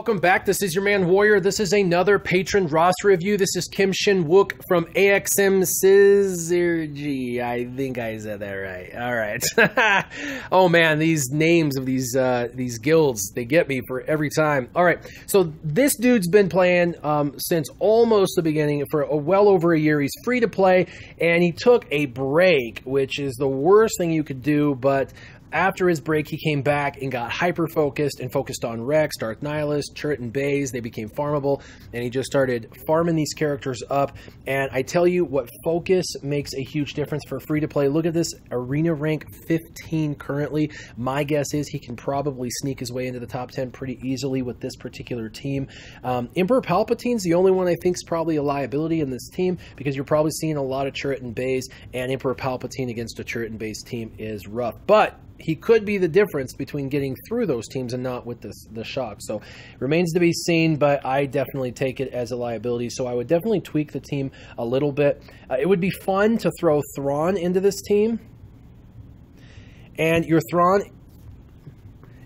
welcome back. This is your man Warrior. This is another patron roster review. This is Kim Shin Wook from AXM Syzygy. I think I said that right. All right. Oh man, these names of these guilds, they get me for every time. All right. So this dude's been playing since almost the beginning for well over a year. He's free to play, and he took a break, which is the worst thing you could do, but after his break, he came back and got hyper-focused and focused on Rex, Darth Nihilus, Turret, and Baze. They became farmable, and he just started farming these characters up. And I tell you what, focus makes a huge difference for free-to-play. Look at this, arena rank 15 currently. My guess is he can probably sneak his way into the top 10 pretty easily with this particular team. Emperor Palpatine's the only one I think is probably a liability in this team, because you're probably seeing a lot of Turret and Baze, and Emperor Palpatine against a Turret and Baze team is rough. But he could be the difference between getting through those teams and not with the shock. So remains to be seen, but I definitely take it as a liability. So I would definitely tweak the team a little bit. It would be fun to throw Thrawn into this team. And your Thrawn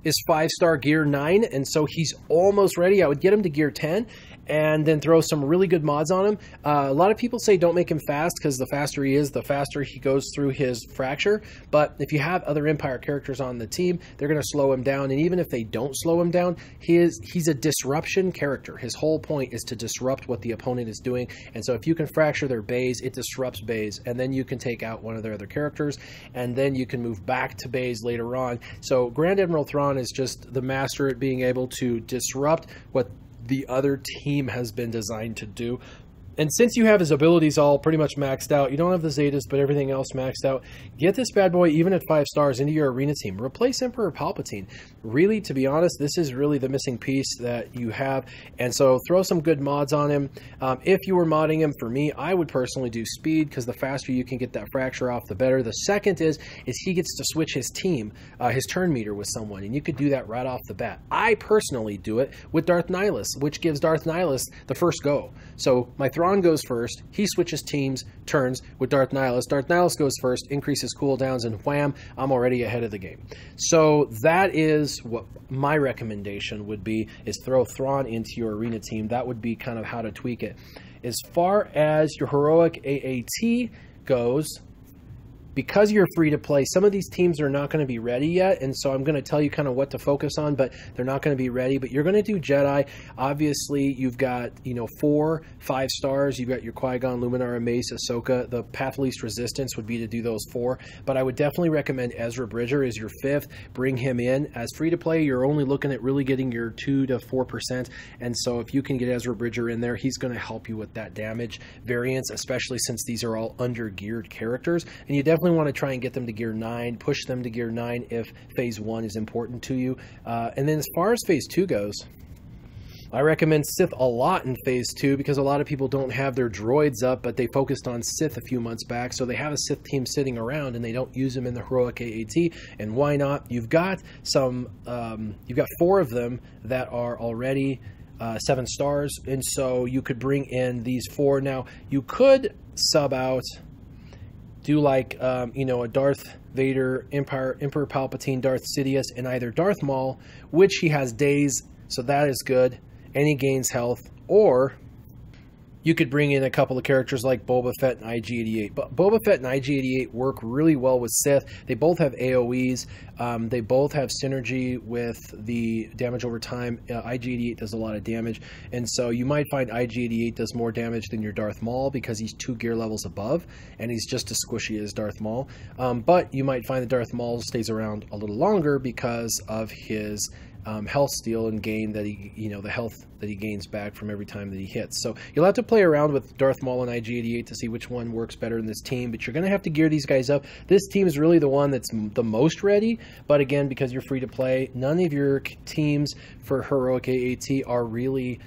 is 5-star gear 9, and so he's almost ready. I would get him to gear 10 and then throw some really good mods on him. A lot of people say don't make him fast, because the faster he is, the faster he goes through his fracture. But if you have other Empire characters on the team, they're going to slow him down. And even if they don't slow him down, he's a disruption character. His whole point is to disrupt what the opponent is doing. And so if you can fracture their Baze, it disrupts Baze, and then you can take out one of their other characters, and then you can move back to Baze later on. So Grand Admiral Thrawn is just the master at being able to disrupt what the other team has been designed to do. And since you have his abilities all pretty much maxed out, you don't have the Zetas, but everything else maxed out, get this bad boy, even at 5 stars, into your arena team. Replace Emperor Palpatine. Really, to be honest, this is really the missing piece that you have. And so throw some good mods on him. If you were modding him, for me, I would personally do speed, because the faster you can get that fracture off, the better. The second is he gets to switch his team, his turn meter with someone, and you could do that right off the bat. I personally do it with Darth Nihilus, which gives Darth Nihilus the first go. So my Thrawn goes first, he switches turns with Darth Nihilus. Darth Nihilus goes first, increases cooldowns, and wham, I'm already ahead of the game. So that is what my recommendation would be, is throw Thrawn into your arena team. That would be kind of how to tweak it. As far as your heroic AAT goes, because you're free to play, some of these teams are not going to be ready yet, and so I'm going to tell you kind of what to focus on, but they're not going to be ready. But you're going to do Jedi. Obviously, you've got 4 5 stars. You've got your Qui-Gon, Luminara, Mace, Ahsoka. The path of least resistance would be to do those 4, but I would definitely recommend Ezra Bridger as your 5th. Bring him in. As free to play, you're only looking at really getting your 2 to 4%, and so if you can get Ezra Bridger in there, he's going to help you with that damage variance, especially since these are all under geared characters. And you definitely want to try and get them to gear 9, push them to gear 9 if phase 1 is important to you. And then as far as phase 2 goes, I recommend Sith a lot in phase 2, because a lot of people don't have their droids up, but they focused on Sith a few months back, so they have a Sith team sitting around and they don't use them in the heroic AAT. And why not? You've got some you've got 4 of them that are already 7 stars, and so you could bring in these 4. Now you could sub out, do like a Darth Vader, Emperor Palpatine, Darth Sidious, and either Darth Maul, which he has days, so that is good, and he gains health, or you could bring in a couple of characters like Boba Fett and IG-88. But Boba Fett and IG-88 work really well with Sith. They both have AoEs. They both have synergy with the damage over time. IG-88 does a lot of damage. And so you might find IG-88 does more damage than your Darth Maul, because he's 2 gear levels above, and he's just as squishy as Darth Maul. But you might find that Darth Maul stays around a little longer because of his health steal and gain that the health that he gains back from every time that he hits. So you'll have to play around with Darth Maul and IG-88 to see which one works better in this team, but you're going to have to gear these guys up. This team is really the one that's the most ready, but again, because you're free to play, none of your teams for heroic AAT are really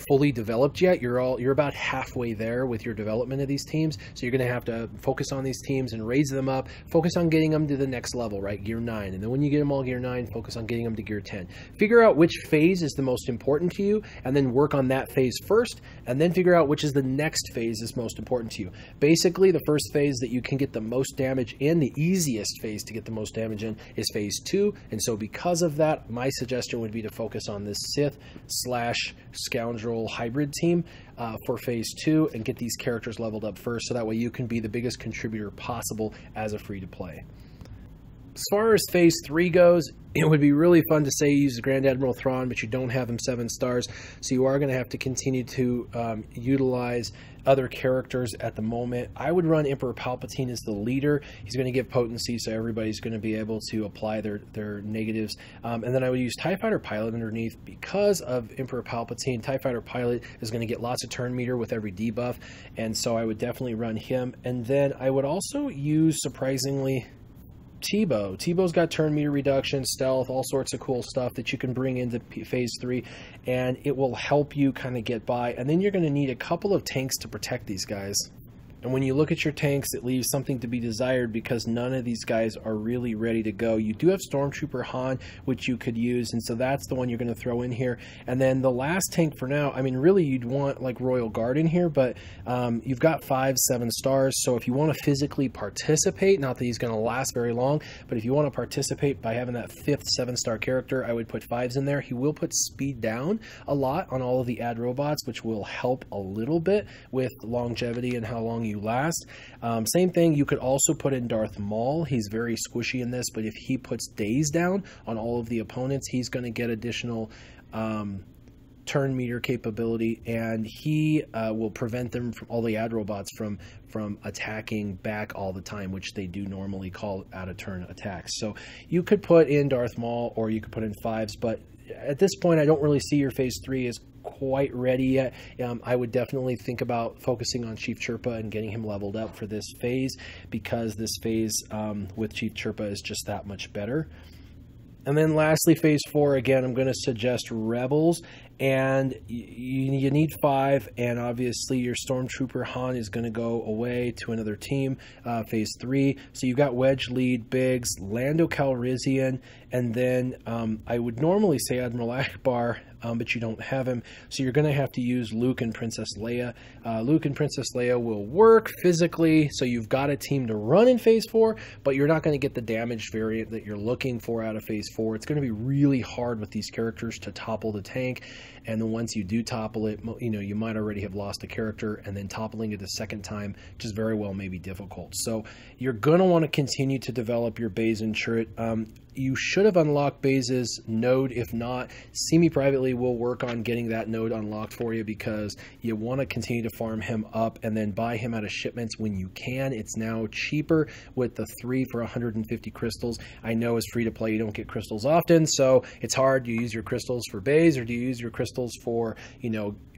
fully developed yet. You're about halfway there with your development of these teams. So you're going to have to focus on these teams and raise them up. Focus on getting them to the next level, right? Gear 9. And then when you get them all Gear 9, focus on getting them to Gear 10. Figure out which phase is the most important to you, and then work on that phase first, and then figure out which is the next phase is most important to you. Basically, the first phase that you can get the most damage in, the easiest phase to get the most damage in, is phase 2. And so because of that, my suggestion would be to focus on this Sith/Scoundrel hybrid team for phase 2 and get these characters leveled up first, so that way you can be the biggest contributor possible as a free-to-play. As far as phase 3 goes, it would be really fun to say you use Grand Admiral Thrawn, but you don't have him 7 stars, so you are going to have to continue to utilize other characters at the moment. I would run Emperor Palpatine as the leader. He's going to give potency, so everybody's going to be able to apply their negatives. And then I would use TIE Fighter Pilot underneath. Because of Emperor Palpatine, TIE Fighter Pilot is going to get lots of turn meter with every debuff, and so I would definitely run him. And then I would also use, surprisingly, Tebow. Tebow's got turn meter reduction, stealth, all sorts of cool stuff that you can bring into phase 3, and it will help you kind of get by. And then you're going to need a couple of tanks to protect these guys. And when you look at your tanks, it leaves something to be desired, because none of these guys are really ready to go. You do have Stormtrooper Han, which you could use, and so that's the one you're going to throw in here. And then the last tank for now, I mean, really you'd want like Royal Guard in here, but you've got 5, 7 stars, so if you want to physically participate, not that he's going to last very long, but if you want to participate by having that 5th 7-star character, I would put 5s in there. He will put speed down a lot on all of the ad robots, which will help a little bit with longevity and how long you last. Same thing, you could also put in Darth Maul. He's very squishy in this, but if he puts days down on all of the opponents, he's going to get additional turn meter capability, and he will prevent them from, all the ad robots, from attacking back all the time, which they do normally call out of turn attacks. So you could put in Darth Maul, or you could put in 5s, but at this point I don't really see your phase 3 as quite ready yet. I would definitely think about focusing on Chief Chirpa and getting him leveled up for this phase, because this phase with Chief Chirpa is just that much better. And then lastly, phase 4, again, I'm going to suggest Rebels, and you need 5, and obviously your Stormtrooper Han is going to go away to another team, phase 3. So you've got Wedge Lead, Biggs, Lando Calrissian, and then I would normally say Admiral Akbar, but you don't have him, so you're going to have to use Luke and Princess Leia. Luke and Princess Leia will work physically, so you've got a team to run in phase 4, but you're not going to get the damage variant that you're looking for out of phase 4. It's going to be really hard with these characters to topple the tank, and then once you do topple it, you might already have lost a character, and then toppling it a second time just very well may be difficult. So you're going to want to continue to develop your Baze and turret. You should have unlocked Baze's node. If not, see me privately. We'll work on getting that node unlocked for you, because you want to continue to farm him up and then buy him out of shipments when you can. It's now cheaper with the 3 for 150 crystals. I know as free to play you don't get crystals often, so it's hard. Do you use your crystals for Baze, or do you use your crystals for,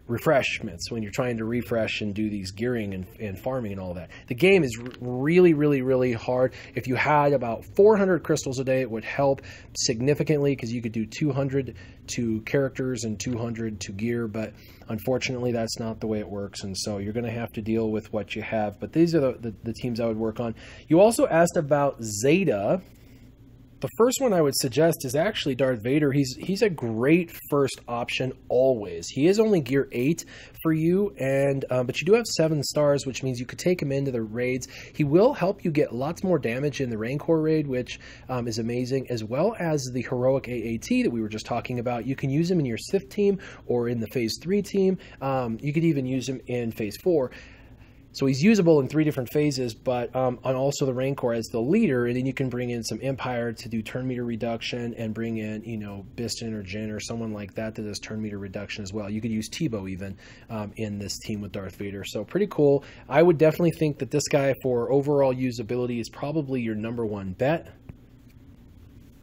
refreshments when you're trying to refresh and do these gearing and farming and all that? The game is really, really, really hard. If you had about 400 crystals a day, it would help significantly, because you could do 200 to characters and 200 to gear, but unfortunately that's not the way it works, and so you're going to have to deal with what you have. But these are the teams I would work on. You also asked about Zeta. The first one I would suggest is actually Darth Vader. He's a great first option always. He is only gear 8 for you, and but you do have 7 stars, which means you could take him into the raids. He will help you get lots more damage in the Rancor raid, which is amazing, as well as the heroic AAT that we were just talking about. You can use him in your Sith team or in the phase 3 team. You could even use him in phase 4. So he's usable in 3 different phases, but on also the Rancor as the leader, and then you can bring in some Empire to do turn meter reduction, and bring in, Biston or Jin or someone like that does turn meter reduction as well. You could use Tebow even in this team with Darth Vader. So pretty cool. I would definitely think that this guy for overall usability is probably your #1 bet.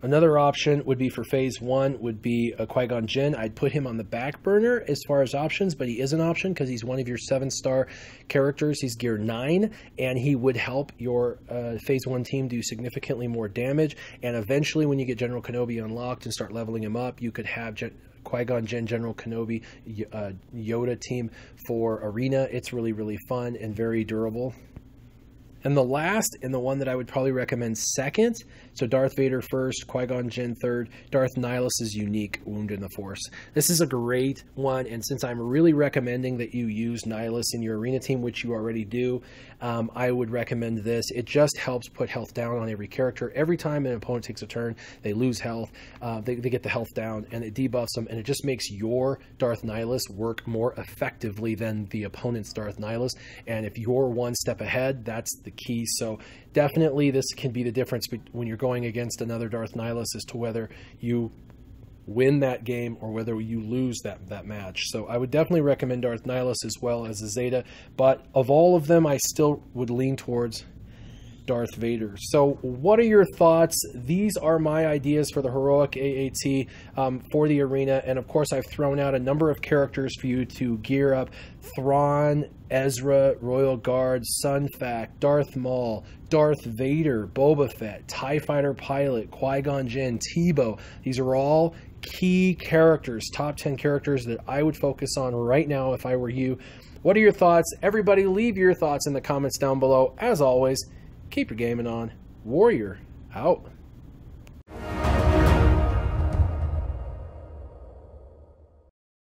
Another option would be for phase 1 would be a Qui-Gon Jinn. I'd put him on the back burner as far as options, but he is an option because he's one of your 7-star characters. He's gear 9, and he would help your phase 1 team do significantly more damage. And eventually, when you get General Kenobi unlocked and start leveling him up, you could have Qui-Gon Jinn, General Kenobi, Yoda team for Arena. It's really, really fun and very durable. And the last, and the one that I would probably recommend second, so Darth Vader first, Qui-Gon Jinn third, Darth Nihilus' unique Wound in the Force. This is a great one, and since I'm really recommending that you use Nihilus in your arena team, which you already do, I would recommend this. It just helps put health down on every character. Every time an opponent takes a turn, they lose health, they get the health down, and it debuffs them, and it just makes your Darth Nihilus work more effectively than the opponent's Darth Nihilus. And if you're one step ahead, that's the key. So definitely this can be the difference when you're going against another Darth Nihilus as to whether you win that game or whether you lose that match. So I would definitely recommend Darth Nihilus as well as a Zeta, but of all of them I still would lean towards Darth Vader. So what are your thoughts? These are my ideas for the heroic AAT for the arena, and of course I've thrown out a number of characters for you to gear up: Thrawn, Ezra, Royal Guard, Sun Fac, Darth Maul, Darth Vader, Boba Fett, TIE Fighter Pilot, Qui-Gon Jinn, Tebow. These are all key characters, top 10 characters that I would focus on right now if I were you. What are your thoughts? Everybody leave your thoughts in the comments down below. As always, keep your gaming on. Warrior out.